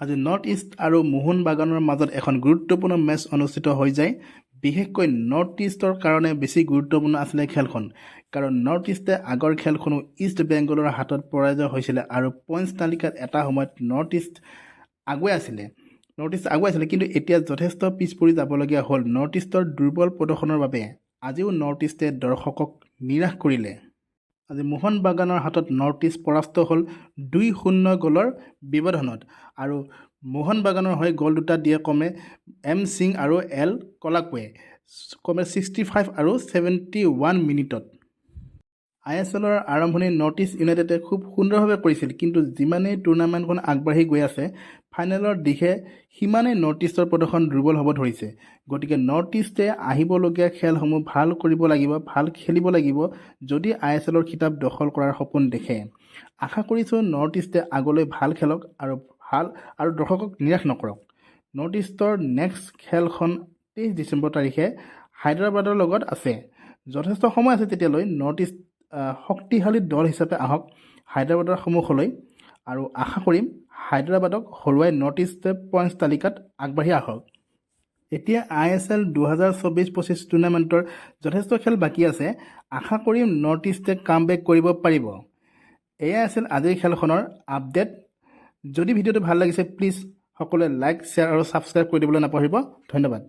আজি north east আৰু মোহনবাগানৰ মাজত এখন গুৰুত্বপূৰ্ণ মেচ অনুষ্ঠিত হৈ যায়। বিশেষকৈ নৰ্থ ইষ্টৰ কাৰণে বেছি গুৰুত্বপূৰ্ণ আছিলে খেলখন, কাৰণ নৰ্থ ইষ্টে আগৰ খেলখনো ইষ্ট বেংগলৰ হাতত পৰাজয় হৈছিলে আৰু পইণ্টছ তালিকাত এটা সময়ত নৰ্থ ইষ্ট আগুৱাই আছিলে, কিন্তু এতিয়া যথেষ্ট পিছ পৰি যাবলগীয়া হ'ল নৰ্থ ইষ্টৰ দুৰ্বল প্ৰদৰ্শনৰ বাবে। আজিও নৰ্থ ইষ্টে দৰ্শকক নিৰাশ কৰিলে। আজি মোহনবাগানৰ হাতত নৰ্থ ইষ্ট পৰাস্ত হ'ল 2-0 গ'লৰ ব্যৱধানত, আৰু মোহনবাগানৰ হৈ গ'ল দুটা দিয়ে ক্ৰমে এম সিং আৰু এল কলাকুৱে ক্ৰমে 65 আৰু 71 মিনিটত। ISLৰ আৰম্ভণি নৰ্থ ইষ্ট ইউনাইটেডে খুব সুন্দৰভাৱে কৰিছিল, কিন্তু যিমানেই টুৰ্ণামেণ্টখন আগবাঢ়ি গৈ আছে ফাইনেলৰ দিশে সিমানেই নৰ্থ ইষ্টৰ প্ৰদৰ্শন দুৰ্বল হ'ব ধৰিছে। গতিকে নৰ্থ ইষ্টে আহিবলগীয়া খেলসমূহ ভাল কৰিব লাগিব, ভাল খেলিব লাগিব যদি ISLৰ খিতাপ দখল কৰাৰ সপোন দেখে। আশা কৰিছোঁ নৰ্থ ইষ্টে আগলৈ ভাল খেলক আৰু দৰ্শকক নিৰাশ নকৰক। নৰ্থ ইষ্টৰ নেক্সট খেলখন 23 ডিচেম্বৰ তাৰিখে হায়দৰাবাদৰ লগত আছে। যথেষ্ট সময় আছে তেতিয়ালৈ। নৰ্থ ইষ্ট শক্তিশালী দল হিচাপে আহক হায়দৰাবাদৰ সন্মুখলৈ, আৰু আশা কৰিম হায়দৰাবাদক হৰুৱাই নৰ্থ ইষ্টে পইণ্টছ তালিকাত আগবাঢ়ি আহক। এতিয়া ISL 2024-25 টুৰ্ণামেণ্টৰ যথেষ্ট খেল বাকী আছে। আশা কৰিম নৰ্থ ইষ্টে কামবেক কৰিব পাৰিব। এয়াই আছিল আজিৰ খেলখনৰ আপডেট। যদি ভিডিঅ'টো ভাল লাগিছে প্লিজ সকলোৱে লাইক, শ্বেয়াৰ আৰু ছাবস্ক্ৰাইব কৰি দিবলৈ নাপাহৰিব। ধন্যবাদ।